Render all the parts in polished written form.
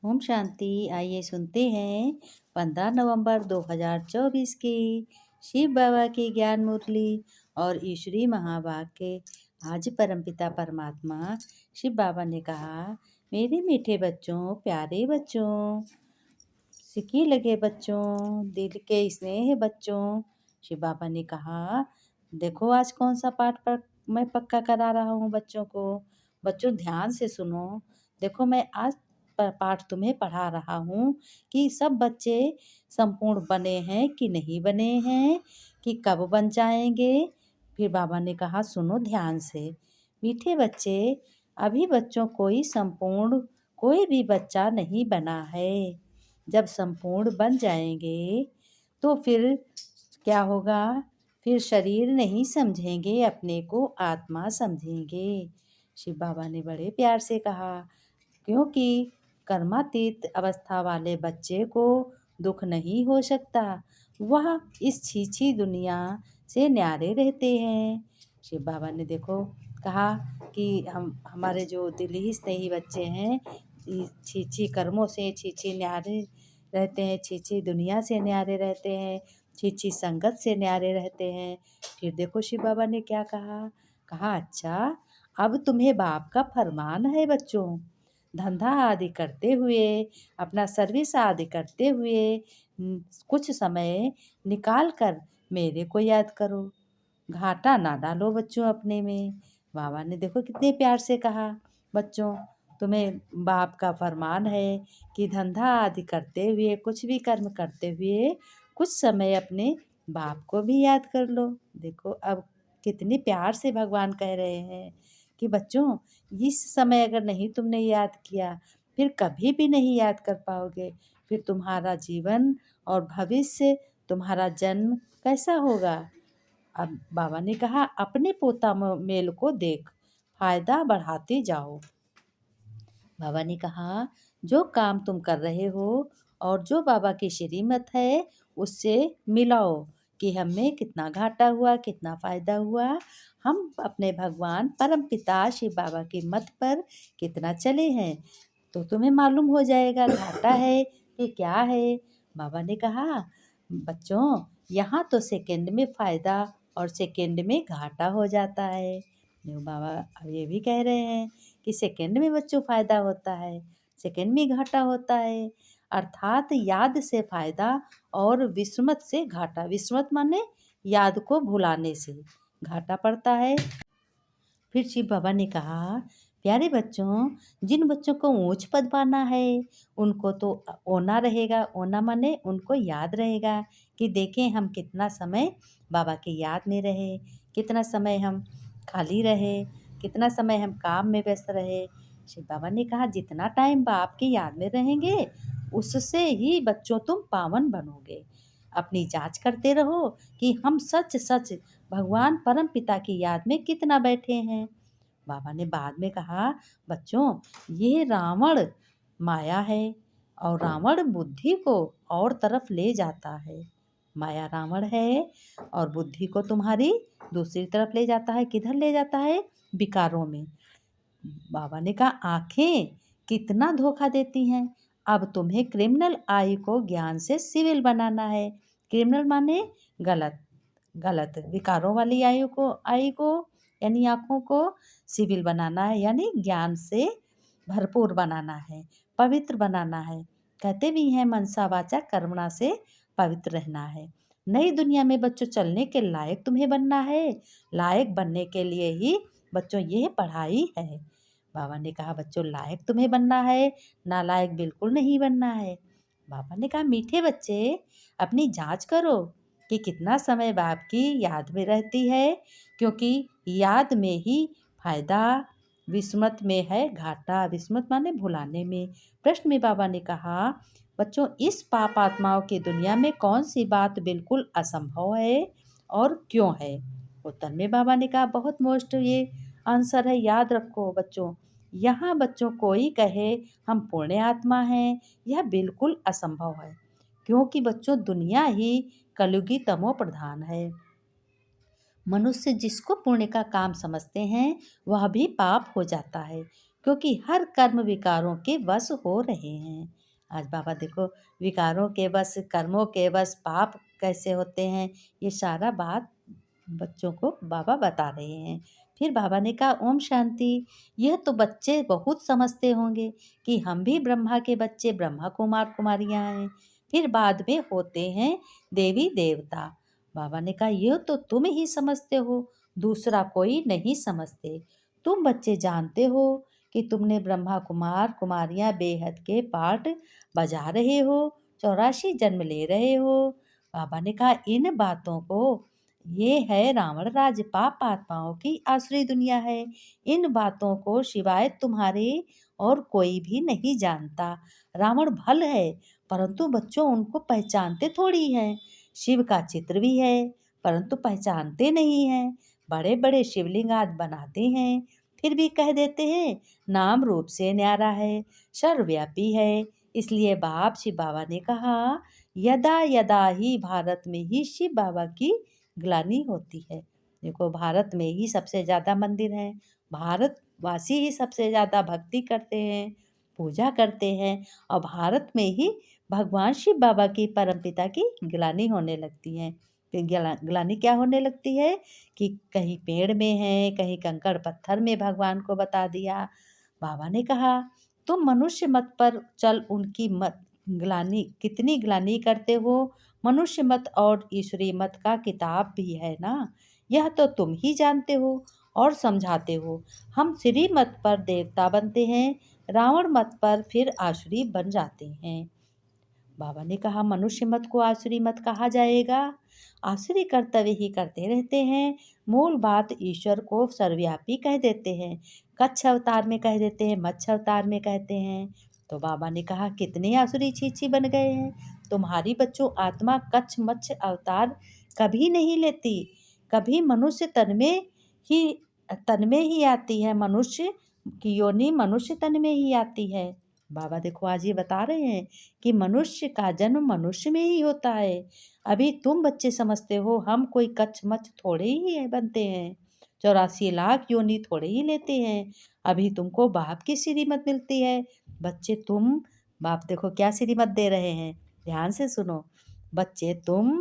ओम शांति। आइए सुनते हैं 15 नवंबर 2024 की शिव बाबा की ज्ञान मुरली और ईश्वरी महावाक्य। आज परमपिता परमात्मा शिव बाबा ने कहा, मेरे मीठे बच्चों, प्यारे बच्चों, सिक्के लगे बच्चों, दिल के स्नेह बच्चों। शिव बाबा ने कहा, देखो आज कौन सा पाठ पर मैं पक्का करा रहा हूँ बच्चों को। बच्चों ध्यान से सुनो। देखो मैं आज पाठ तुम्हें पढ़ा रहा हूँ कि सब बच्चे संपूर्ण बने हैं कि नहीं बने हैं, कि कब बन जाएंगे। फिर बाबा ने कहा, सुनो ध्यान से मीठे बच्चे, अभी बच्चों कोई संपूर्ण कोई भी बच्चा नहीं बना है। जब संपूर्ण बन जाएंगे तो फिर क्या होगा? फिर शरीर नहीं समझेंगे, अपने को आत्मा समझेंगे। शिव बाबा ने बड़े प्यार से कहा, क्योंकि कर्मातीत अवस्था वाले बच्चे को दुख नहीं हो सकता। वह इस छीछी दुनिया से न्यारे रहते हैं। शिव बाबा ने देखो कहा कि हमारे जो दिली स्नेही बच्चे हैं, छीछी कर्मों से छीछी न्यारे रहते हैं, छीछी दुनिया से न्यारे रहते हैं, छीछी संगत से न्यारे रहते हैं। फिर देखो शिव बाबा ने क्या कहा। कहा, अच्छा अब तुम्हें बाप का फरमान है बच्चों, धंधा आदि करते हुए, अपना सर्विस आदि करते हुए कुछ समय निकाल कर मेरे को याद करो, घाटा ना डालो बच्चों अपने में। बाबा ने देखो कितने प्यार से कहा, बच्चों तुम्हें बाप का फरमान है कि धंधा आदि करते हुए, कुछ भी कर्म करते हुए कुछ समय अपने बाप को भी याद कर लो। देखो अब कितने प्यार से भगवान कह रहे हैं कि बच्चों इस समय अगर नहीं तुमने याद किया, फिर कभी भी नहीं याद कर पाओगे। फिर तुम्हारा जीवन और भविष्य, तुम्हारा जन्म कैसा होगा। अब बाबा ने कहा, अपने पोता मेल को देख, फायदा बढ़ाते जाओ। बाबा ने कहा, जो काम तुम कर रहे हो और जो बाबा की श्रीमत है उससे मिलाओ कि हमें कितना घाटा हुआ, कितना फ़ायदा हुआ। हम अपने भगवान परम पिता शिव बाबा की मत पर कितना चले हैं, तो तुम्हें मालूम हो जाएगा घाटा है कि क्या है। बाबा ने कहा, बच्चों यहाँ तो सेकंड में फ़ायदा और सेकंड में घाटा हो जाता है। बाबा अब ये भी कह रहे हैं कि सेकंड में बच्चों फ़ायदा होता है, सेकंड में घाटा होता है। अर्थात याद से फ़ायदा और विस्मत से घाटा। विस्मत माने याद को भुलाने से घाटा पड़ता है। फिर शिव बाबा ने कहा, प्यारे बच्चों, जिन बच्चों को ऊंच पद पाना है उनको तो ओना रहेगा। ओना माने उनको याद रहेगा कि देखें हम कितना समय बाबा की याद में रहे, कितना समय हम खाली रहे, कितना समय हम काम में व्यस्त रहे। शिव बाबा ने कहा, जितना टाइम बाप की याद में रहेंगे उससे ही बच्चों तुम पावन बनोगे। अपनी जांच करते रहो कि हम सच सच भगवान परम पिता की याद में कितना बैठे हैं। बाबा ने बाद में कहा, बच्चों ये रावण माया है और रावण बुद्धि को और तरफ ले जाता है। माया रावण है और बुद्धि को तुम्हारी दूसरी तरफ ले जाता है। किधर ले जाता है? विकारों में। बाबा ने कहा, आंखें कितना धोखा देती हैं। अब तुम्हें क्रिमिनल आई को ज्ञान से सिविल बनाना है। क्रिमिनल माने गलत, गलत विकारों वाली आई को यानी आँखों को सिविल बनाना है, यानी ज्ञान से भरपूर बनाना है, पवित्र बनाना है। कहते भी हैं मनसा वाचा कर्मणा से पवित्र रहना है। नई दुनिया में बच्चों चलने के लायक तुम्हें बनना है। लायक बनने के लिए ही बच्चों ये पढ़ाई है। बाबा ने कहा, बच्चों लायक तुम्हें बनना है, नालायक बिल्कुल नहीं बनना है। बाबा ने कहा, मीठे बच्चे अपनी जांच करो कि कितना समय बाप की याद में रहती है, क्योंकि याद में ही फायदा, विस्मत में है घाटा। विस्मत माने भुलाने में। प्रश्न में बाबा ने कहा, बच्चों इस पाप आत्माओं की दुनिया में कौन सी बात बिल्कुल असंभव है और क्यों है। उत्तर में बाबा ने कहा, बहुत मोस्ट ये आंसर है, याद रखो बच्चों। यहाँ बच्चों कोई कहे हम पुण्य आत्मा हैं, यह बिल्कुल असंभव है, क्योंकि बच्चों दुनिया ही कलयुगी तमो प्रधान है। मनुष्य जिसको पुण्य का काम समझते हैं वह भी पाप हो जाता है, क्योंकि हर कर्म विकारों के वश हो रहे हैं। आज बाबा देखो विकारों के वश, कर्मों के वश, पाप कैसे होते हैं, ये सारा बात बच्चों को बाबा बता रहे हैं। फिर बाबा ने कहा ओम शांति। यह तो बच्चे बहुत समझते होंगे कि हम भी ब्रह्मा के बच्चे, ब्रह्मा कुमार कुमारियां हैं। फिर बाद में होते हैं देवी देवता। बाबा ने कहा यह तो तुम ही समझते हो, दूसरा कोई नहीं समझते। तुम बच्चे जानते हो कि तुमने ब्रह्मा कुमार कुमारियां बेहद के पाठ बजा रहे हो, 84 जन्म ले रहे हो। बाबा ने कहा इन बातों को, ये है रावण राज, पाप आत्माओं की आसुरी दुनिया है। इन बातों को शिवाय तुम्हारे और कोई भी नहीं जानता। रावण भल है, परंतु बच्चों उनको पहचानते थोड़ी हैं। शिव का चित्र भी है, परंतु पहचानते नहीं हैं। बड़े बड़े शिवलिंग आज बनाते हैं, फिर भी कह देते हैं नाम रूप से न्यारा है, सर्वव्यापी है। इसलिए बाप शिव बाबा ने कहा यदा यदा ही भारत में ही शिव बाबा की ग्लानि होती है। देखो भारत में ही सबसे ज़्यादा मंदिर हैं, भारतवासी ही सबसे ज़्यादा भक्ति करते हैं, पूजा करते हैं, और भारत में ही भगवान शिव बाबा की परमपिता की ग्लानि होने लगती है। तो ग्लानि क्या होने लगती है कि कहीं पेड़ में है, कहीं कंकड़ पत्थर में भगवान को बता दिया। बाबा ने कहा तुम मनुष्य मत पर चल उनकी मत ग्लानि, कितनी ग्लानि करते हो। मनुष्य मत और ईश्वरी मत का किताब भी है ना, यह तो तुम ही जानते हो और समझाते हो। हम श्री मत पर देवता बनते हैं, रावण मत पर फिर आसुरी बन जाते हैं। बाबा ने कहा मनुष्य मत को आसुरी मत कहा जाएगा, आसुरी कर्तव्य ही करते रहते हैं। मूल बात ईश्वर को सर्वव्यापी कह देते हैं, कच्छ अवतार में कह देते हैं, मत्स्य अवतार में कहते हैं। तो बाबा ने कहा कितने आसुरी छीछी बन गए हैं। तुम्हारी बच्चों आत्मा कच्छ मत्स्य अवतार कभी नहीं लेती, कभी मनुष्य तन में ही आती है, मनुष्य की योनि मनुष्य तन में ही आती है। बाबा देखो आज ये बता रहे हैं कि मनुष्य का जन्म मनुष्य में ही होता है। अभी तुम बच्चे समझते हो हम कोई कच्छ मच्छ थोड़े ही है बनते हैं, 84 लाख योनि थोड़े ही लेते हैं। अभी तुमको बाप की श्रीमत मिलती है। बच्चे तुम, बाप देखो क्या श्रीमत दे रहे हैं, ध्यान से सुनो। बच्चे तुम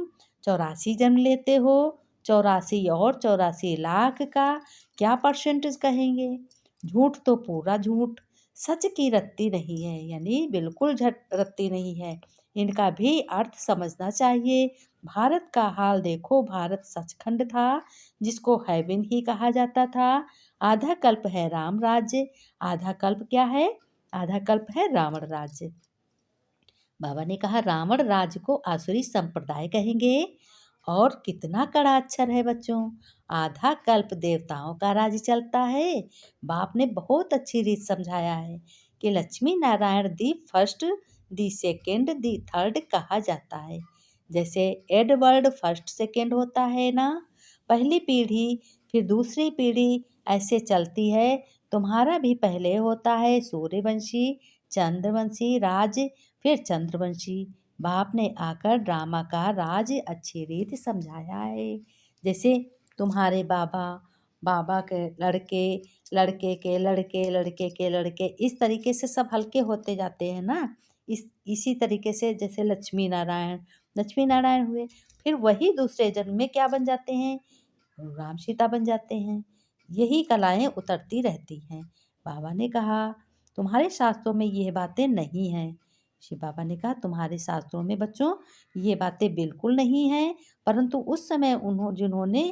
84 जन्म लेते हो, 84 और 84 लाख का क्या परसेंटेज कहेंगे। झूठ तो पूरा झूठ, सच की रत्ती नहीं है, यानी बिल्कुल रत्ती नहीं है। इनका भी अर्थ समझना चाहिए। भारत का हाल देखो, भारत सचखंड था जिसको हेवन ही कहा जाता था। आधा कल्प है राम राज्य, आधा कल्प क्या है, आधा कल्प है रावण राज्य। बाबा ने कहा रावण राज्य को आसुरी संप्रदाय कहेंगे। और कितना कड़ा अक्षर है बच्चों, आधा कल्प देवताओं का राज्य चलता है। बाप ने बहुत अच्छी रीत समझाया है कि Lakshmi Narayan the first, the second, the third कहा जाता है। जैसे एडवर्ड फर्स्ट सेकेंड होता है ना, पहली पीढ़ी फिर दूसरी पीढ़ी ऐसे चलती है। तुम्हारा भी पहले होता है सूर्यवंशी, चंद्रवंशी राज, फिर चंद्रवंशी। बाप ने आकर ड्रामा का राज अच्छी रीत समझाया है। जैसे तुम्हारे बाबा, बाबा के लड़के, लड़के के लड़के, लड़के के लड़के, इस तरीके से सब हल्के होते जाते हैं ना। इसी तरीके से जैसे लक्ष्मी नारायण, लक्ष्मी नारायण हुए, फिर वही दूसरे जन्म में क्या बन जाते हैं, राम सीता बन जाते हैं। यही कलाएं उतरती रहती हैं। बाबा ने कहा तुम्हारे शास्त्रों में ये बातें नहीं हैं। शिव बाबा ने कहा तुम्हारे शास्त्रों में बच्चों ये बातें बिल्कुल नहीं हैं, परंतु उस समय जिन्होंने,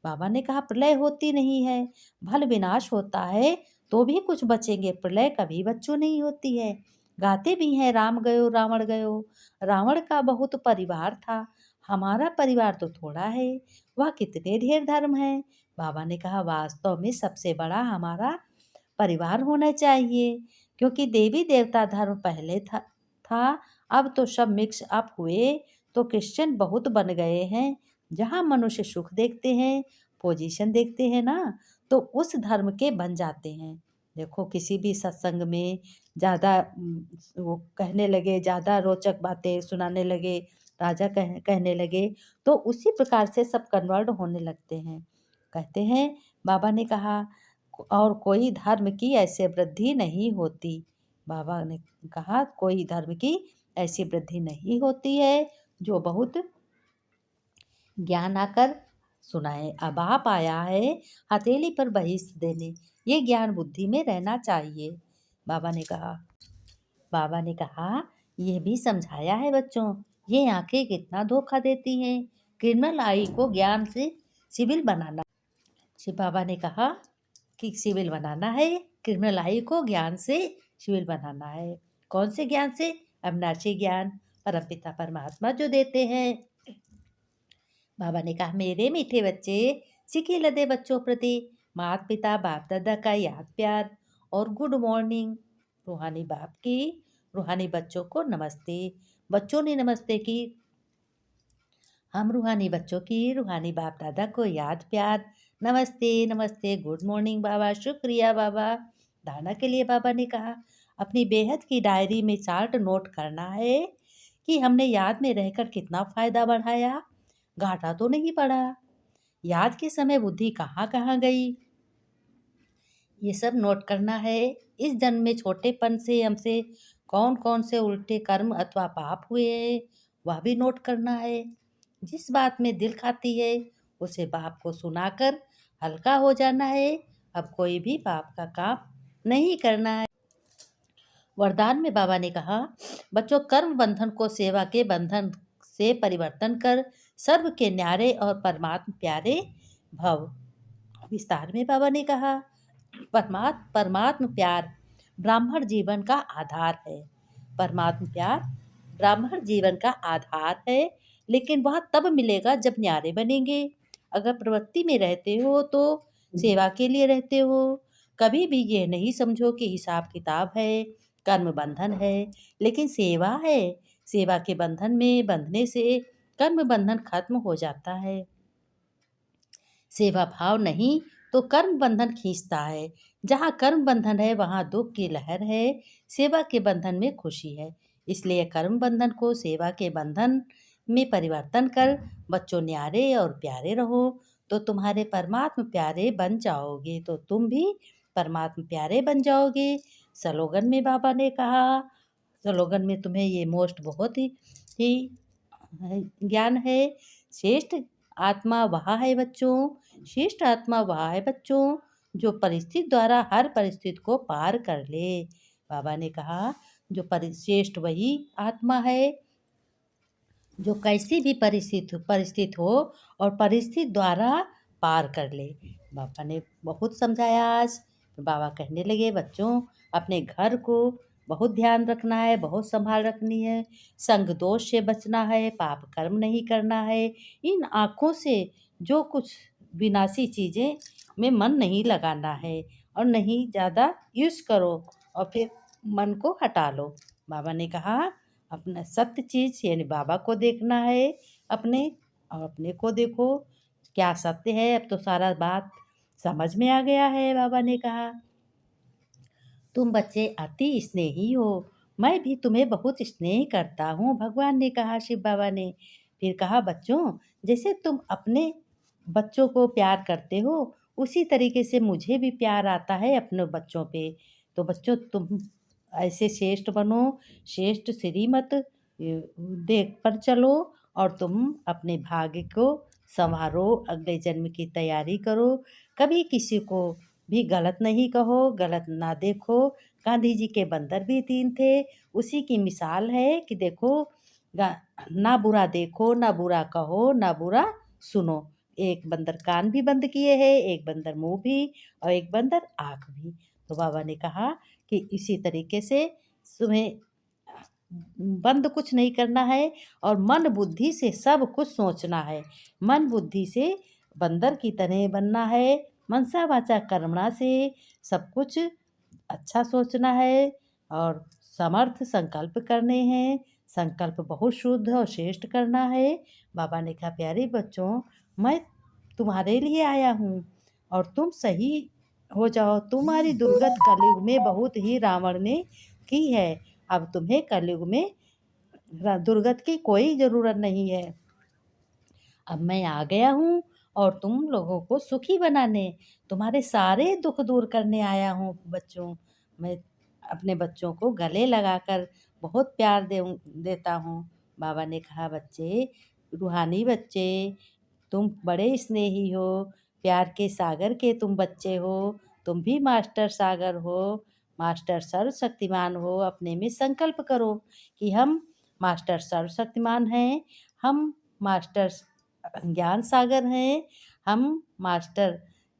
बाबा ने कहा प्रलय होती नहीं है, भल विनाश होता है तो भी कुछ बचेंगे, प्रलय कभी बच्चों नहीं होती है। गाते भी हैं राम गयो रावण गयो, रावण का बहुत परिवार था, हमारा परिवार तो थोड़ा है, वह कितने ढेर धर्म है। बाबा ने कहा वास्तव में सबसे बड़ा हमारा परिवार होना चाहिए, क्योंकि देवी देवता धर्म पहले था, अब तो सब मिक्स अप हुए तो क्रिश्चियन बहुत बन गए हैं। जहाँ मनुष्य सुख देखते हैं, पोजीशन देखते हैं ना, तो उस धर्म के बन जाते हैं। देखो किसी भी सत्संग में ज़्यादा वो कहने लगे, ज़्यादा रोचक बातें सुनाने लगे, राजा कहने लगे, तो उसी प्रकार से सब कन्वर्ट होने लगते हैं। कहते हैं बाबा ने कहा और कोई धर्म की ऐसे वृद्धि नहीं होती। बाबा ने कहा कोई धर्म की ऐसी वृद्धि नहीं होती है जो बहुत ज्ञान आकर सुनाए। अब आप आया है हथेली पर बहिष्ठ देने, ये ज्ञान बुद्धि में रहना चाहिए। बाबा ने कहा बाबा ने कहा ये भी समझाया है बच्चों, ये आंखें कितना धोखा देती हैं। क्रिमिनल आई को ज्ञान से सिविल बनाना। शिव बाबा ने कहा कि सिविल बनाना है, क्रिमिनल आई को ज्ञान से सिविल बनाना है। कौन से ज्ञान से? अविनाशी ज्ञान परमपिता परमात्मा जो देते हैं। बाबा ने कहा मेरे मीठे बच्चे, सीखे लदे बच्चों प्रति माता पिता बाप दादा का याद प्यार और गुड मॉर्निंग। रूहानी बाप की रूहानी बच्चों को नमस्ते। बच्चों ने नमस्ते की, हम रूहानी बच्चों की रूहानी बाप दादा को याद प्यार। नमस्ते नमस्ते, गुड मॉर्निंग बाबा, शुक्रिया बाबा। धारणा के लिए बाबा ने कहा अपनी बेहद की डायरी में चार्ट नोट करना है कि हमने याद में रहकर कितना फ़ायदा बढ़ाया, घाटा तो नहीं पड़ा। याद के समय बुद्धि कहाँ कहाँ गई, ये सब नोट करना है। इस जन्म में छोटेपन से हमसे कौन कौन से उल्टे कर्म अथवा पाप हुए हैं, वह भी नोट करना है। जिस बात में दिल खाती है उसे बाप को सुनाकर हल्का हो जाना है। अब कोई भी पाप का काम नहीं करना है। वरदान में बाबा ने कहा बच्चों, कर्म बंधन को सेवा के बंधन से परिवर्तन कर सर्व के न्यारे और परमात्म प्यारे भव। विस्तार में बाबा ने कहा परमात्म प्यार ब्राह्मण जीवन का आधार है। परमात्म प्यार ब्राह्मण जीवन का आधार है, लेकिन वह तब मिलेगा जब न्यारे बनेंगे। अगर प्रवृत्ति में रहते हो तो सेवा के लिए रहते हो। कभी भी ये नहीं समझो कि हिसाब किताब है, कर्म बंधन है, लेकिन सेवा है। सेवा के बंधन में बंधने से कर्म बंधन खत्म हो जाता है। सेवा भाव नहीं तो कर्म बंधन खींचता है। जहाँ कर्म बंधन है वहाँ दुख की लहर है, सेवा के बंधन में खुशी है। इसलिए कर्म बंधन को सेवा के बंधन में परिवर्तन कर बच्चों न्यारे और प्यारे रहो, तो तुम्हारे परमात्म प्यारे बन जाओगे, तो तुम भी परमात्म प्यारे बन जाओगे। स्लोगन में बाबा ने कहा, स्लोगन में तुम्हें ये मोस्ट बहुत ही ज्ञान है। श्रेष्ठ आत्मा वह है बच्चों, श्रेष्ठ आत्मा वह है बच्चों जो परिस्थिति द्वारा हर परिस्थिति को पार कर ले। बाबा ने कहा जो श्रेष्ठ वही आत्मा है जो कैसी भी परिस्थिति हो और परिस्थिति द्वारा पार कर ले। बाबा ने बहुत समझाया आज। बाबा कहने लगे बच्चों, अपने घर को बहुत ध्यान रखना है, बहुत संभाल रखनी है। संग दोष से बचना है, पाप कर्म नहीं करना है। इन आँखों से जो कुछ विनाशी चीज़ें में मन नहीं लगाना है और नहीं ज़्यादा यूज़ करो और फिर मन को हटा लो। बाबा ने कहा अपना सत्य चीज़ यानी बाबा को देखना है अपने, और अपने को देखो क्या सत्य है। अब तो सारा बात समझ में आ गया है। बाबा ने कहा तुम बच्चे अति स्नेही हो, मैं भी तुम्हें बहुत स्नेह करता हूँ, भगवान ने कहा, शिव बाबा ने। फिर कहा बच्चों, जैसे तुम अपने बच्चों को प्यार करते हो उसी तरीके से मुझे भी प्यार आता है अपने बच्चों पे। तो बच्चों तुम ऐसे श्रेष्ठ बनो, श्रेष्ठ श्रीमत देख पर चलो और तुम अपने भाग्य को संवारो, अगले जन्म की तैयारी करो। कभी किसी को भी गलत नहीं कहो, गलत ना देखो। गांधी जी के बंदर भी 3 थे, उसी की मिसाल है कि देखो ना बुरा देखो, ना बुरा कहो, ना बुरा सुनो। एक बंदर कान भी बंद किए है, एक बंदर मुंह भी और एक बंदर आँख भी। तो बाबा ने कहा कि इसी तरीके से तुम्हें बंद कुछ नहीं करना है और मन बुद्धि से सब कुछ सोचना है। मन बुद्धि से बंदर की तरह बनना है। मनसा वाचा कर्मणा से सब कुछ अच्छा सोचना है और समर्थ संकल्प करने हैं। संकल्प बहुत शुद्ध और श्रेष्ठ करना है। बाबा ने कहा प्यारे बच्चों, मैं तुम्हारे लिए आया हूँ और तुम सही हो जाओ। तुम्हारी दुर्गत कलयुग में बहुत ही रावण ने की है। अब तुम्हें कलयुग में दुर्गत की कोई ज़रूरत नहीं है। अब मैं आ गया हूँ और तुम लोगों को सुखी बनाने, तुम्हारे सारे दुख दूर करने आया हूँ बच्चों। मैं अपने बच्चों को गले लगाकर बहुत प्यार देता हूँ। बाबा ने कहा, बच्चे, रूहानी बच्चे, तुम बड़े स्नेही हो, प्यार के सागर के तुम बच्चे हो। तुम भी मास्टर सागर हो, मास्टर सर्वशक्तिमान हो। अपने में संकल्प करो कि हम मास्टर सर्वशक्तिमान हैं, हम मास्टर ज्ञान सागर हैं, हम मास्टर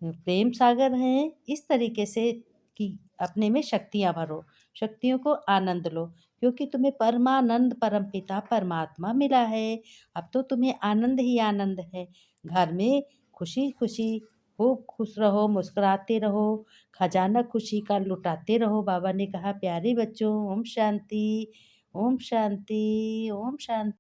प्रेम सागर हैं। इस तरीके से कि अपने में शक्तियाँ भरो, शक्तियों को आनंद लो, क्योंकि तुम्हें परमानंद परमपिता परमात्मा मिला है। अब तो तुम्हें आनंद ही आनंद है। घर में खुशी खुशी खूब खुश रहो, मुस्कुराते रहो, खजाना खुशी का लुटाते रहो। बाबा ने कहा, प्यारे बच्चों, ओम शांति, ओम शांति, ओम शांति।